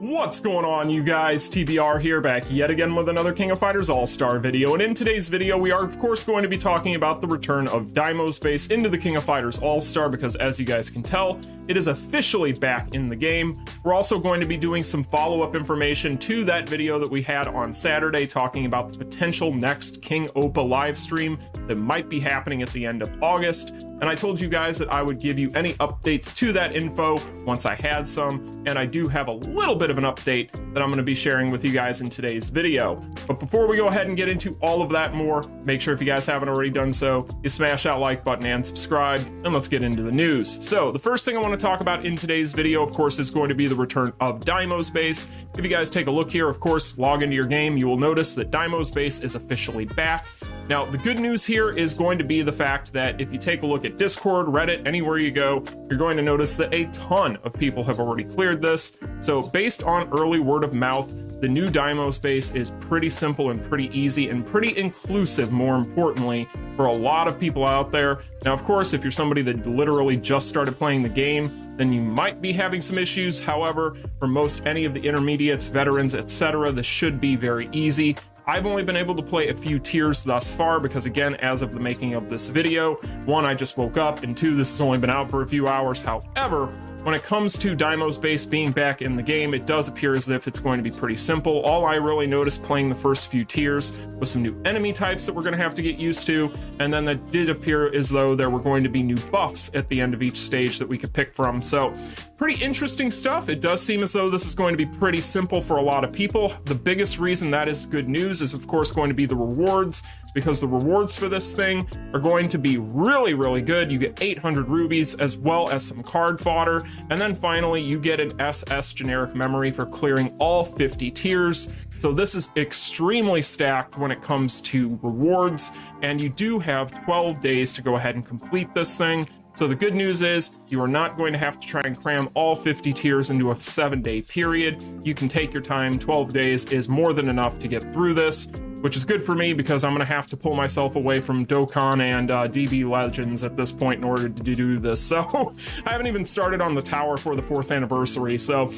What's going on, you guys? TBR here, back yet again with another King of Fighters All-Star video, and in today's video we are of course going to be talking about the return of Deimos base into the King of Fighters All-Star, because as you guys can tell, it is officially back in the game. We're also going to be doing some follow-up information to that video that we had on Saturday, talking about the potential next King Oppa live stream that might be happening at the end of August. And I told you guys that I would give you any updates to that info once I had some, and I do have a little bit of an update that I'm going to be sharing with you guys in today's video. But before we go ahead and get into all of that more, make sure if you guys haven't already done so, you smash that like button and subscribe, and let's get into the news. So the first thing I want to talk about in today's video, of course, is going to be the return of Deimos base. If you guys take a look here, of course, log into your game, you will notice that Deimos base is officially back. Now, the good news here is going to be the fact that if you take a look at Discord, Reddit, anywhere you go, you're going to notice that a ton of people have already cleared this. So based on early word of mouth, the new Deimos base is pretty simple and pretty easy and pretty inclusive, more importantly, for a lot of people out there. Now, of course, if you're somebody that literally just started playing the game, then you might be having some issues. However, for most any of the intermediates, veterans, etc., this should be very easy. I've only been able to play a few tiers thus far because, again, as of the making of this video, one, I just woke up, and two, this has only been out for a few hours. However, when it comes to Deimos base being back in the game, it does appear as if it's going to be pretty simple. All I really noticed playing the first few tiers was some new enemy types that we're going to have to get used to, and then that did appear as though there were going to be new buffs at the end of each stage that we could pick from. So pretty interesting stuff. It does seem as though this is going to be pretty simple for a lot of people. The biggest reason that is good news is, of course, going to be the rewards, because the rewards for this thing are going to be really, really good. You get 800 rubies as well as some card fodder. And then finally, you get an SS generic memory for clearing all 50 tiers. So this is extremely stacked when it comes to rewards, and you do have 12 days to go ahead and complete this thing. So the good news is you are not going to have to try and cram all 50 tiers into a 7-day period. You can take your time. 12 days is more than enough to get through this, which is good for me because I'm going to have to pull myself away from Dokkan and DB Legends at this point in order to do this. So I haven't even started on the tower for the 4th anniversary. So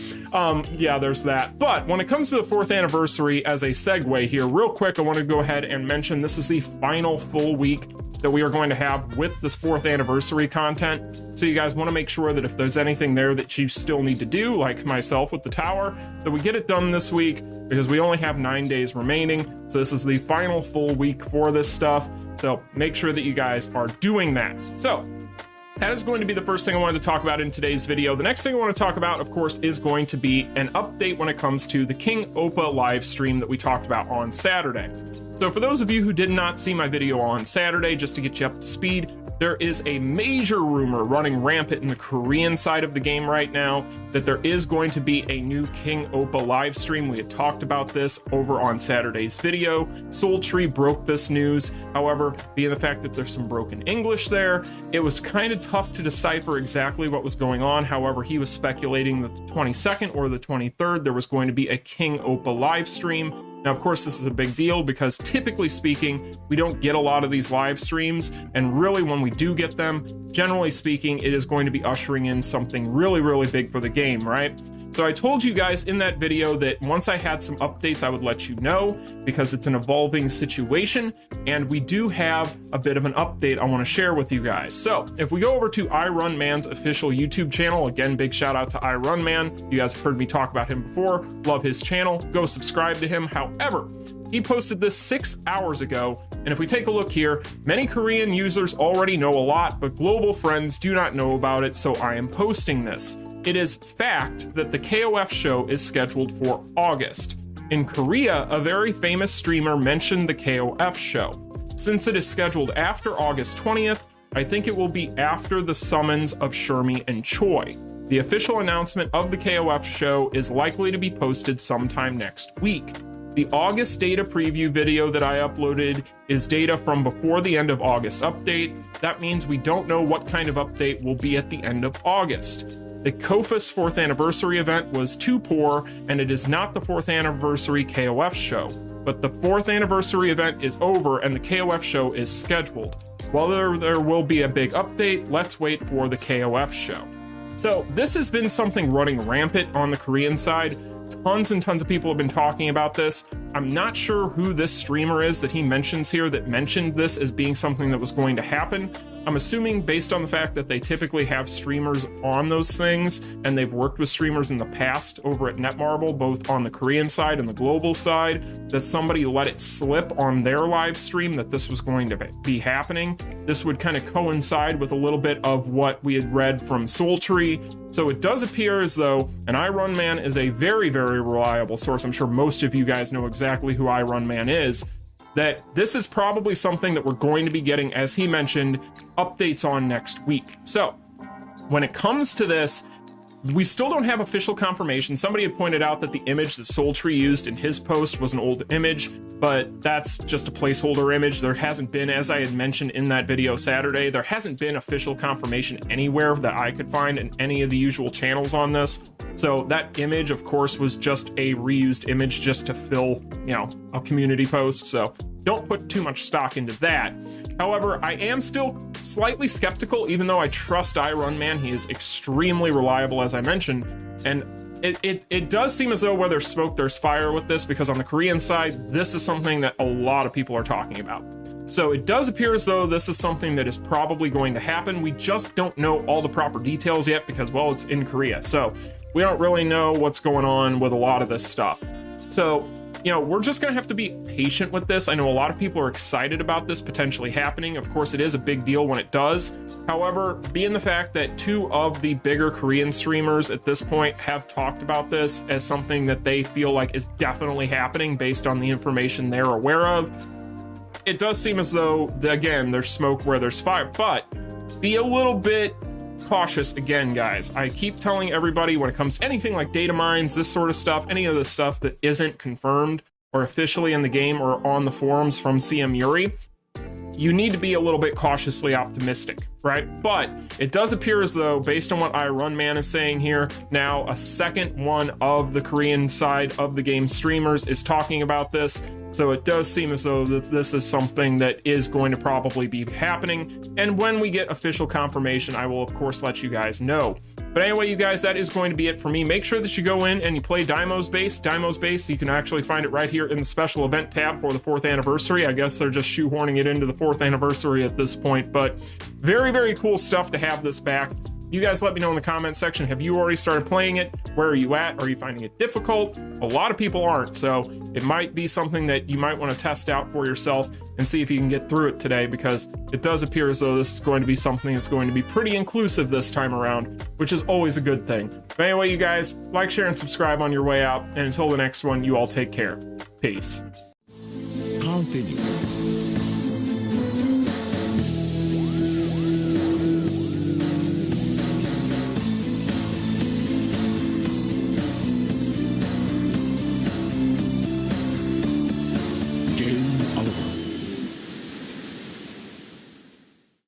yeah, there's that. But when it comes to the 4th anniversary, as a segue here, real quick, I want to go ahead and mention this is the final full week that we are going to have with this 4th anniversary content. So you guys want to make sure that if there's anything there that you still need to do, like myself with the tower, that we get it done this week, because we only have 9 days remaining. So this is the final full week for this stuff. So make sure that you guys are doing that. So that is going to be the first thing I wanted to talk about in today's video. The next thing I want to talk about, of course, is going to be an update when it comes to the King Oppa live stream that we talked about on Saturday. So for those of you who did not see my video on Saturday, just to get you up to speed, there is a major rumor running rampant in the Korean side of the game right now that there is going to be a new King Oppa live stream. We had talked about this over on Saturday's video. Sultry broke this news. However, being the fact that there's some broken English there, it was kind of tough to decipher exactly what was going on. However, he was speculating that the 22nd or the 23rd, there was going to be a King Oppa live stream. Now, of course, this is a big deal because typically speaking, we don't get a lot of these live streams. And really, when we do get them, generally speaking, it is going to be ushering in something really, really big for the game, right? So I told you guys in that video that once I had some updates, I would let you know, because it's an evolving situation, and we do have a bit of an update I want to share with you guys. So if we go over to iRunMan's official YouTube channel, again, big shout out to iRunMan. You guys have heard me talk about him before. Love his channel. Go subscribe to him. However, he posted this 6 hours ago, and if we take a look here, many Korean users already know a lot, but global friends do not know about it, so I am posting this. It is fact that the KoF show is scheduled for August. In Korea, a very famous streamer mentioned the KoF show. Since it is scheduled after August 20th, I think it will be after the summons of Shermie and Choi. The official announcement of the KoF show is likely to be posted sometime next week. The August data preview video that I uploaded is data from before the end of August update. That means we don't know what kind of update will be at the end of August. The KoFAS 4th anniversary event was too poor, and it is not the 4th anniversary KoF show. But the 4th anniversary event is over and the KoF show is scheduled. While there will be a big update, let's wait for the KoF show. So this has been something running rampant on the Korean side. Tons and tons of people have been talking about this. I'm not sure who this streamer is that he mentions here that mentioned this as being something that was going to happen. I'm assuming based on the fact that they typically have streamers on those things, and they've worked with streamers in the past over at Netmarble, both on the Korean side and the global side, that somebody let it slip on their live stream that this was going to be happening. This would kind of coincide with a little bit of what we had read from Sultry. So it does appear as though an iRunman is a very, very reliable source. I'm sure most of you guys know exactly who iRunman is. That this is probably something that we're going to be getting, as he mentioned, updates on next week. So when it comes to this, we still don't have official confirmation. Somebody had pointed out that the image that Sultry used in his post was an old image, but that's just a placeholder image. There hasn't been, as I had mentioned in that video Saturday, there hasn't been official confirmation anywhere that I could find in any of the usual channels on this. So that image, of course, was just a reused image just to fill, you know, a community post. So don't put too much stock into that. However, I am still slightly skeptical, even though I trust iRunman. He is extremely reliable, as I mentioned. And it does seem as though where there's smoke, there's fire with this, because on the Korean side, this is something that a lot of people are talking about. So it does appear as though this is something that is probably going to happen. We just don't know all the proper details yet because, well, it's in Korea. So we don't really know what's going on with a lot of this stuff. So, you know, we're just going to have to be patient with this. I know a lot of people are excited about this potentially happening. Of course, it is a big deal when it does. However, being the fact that two of the bigger Korean streamers at this point have talked about this as something that they feel like is definitely happening based on the information they're aware of, it does seem as though, again, there's smoke where there's fire. But be a little bit cautious again, guys. I keep telling everybody when it comes to anything like Datamines, this sort of stuff, any of this stuff that isn't confirmed or officially in the game or on the forums from CM Yuri, you need to be a little bit cautiously optimistic, right? But it does appear as though, based on what iRunman is saying here, now a second one of the Korean side of the game streamers is talking about this. So it does seem as though that this is something that is going to probably be happening. And when we get official confirmation, I will, of course, let you guys know. But anyway, you guys, that is going to be it for me. Make sure that you go in and you play Deimos base. Deimos base, you can actually find it right here in the special event tab for the 4th anniversary. I guess they're just shoehorning it into the 4th anniversary at this point. But very, very cool stuff to have this back. You guys let me know in the comment section, have you already started playing it? Where are you at? Are you finding it difficult? A lot of people aren't, so it might be something that you might want to test out for yourself and see if you can get through it today, because it does appear as though this is going to be something that's going to be pretty inclusive this time around, which is always a good thing. But anyway, you guys, like, share, and subscribe on your way out, and until the next one, you all take care. Peace. Continue.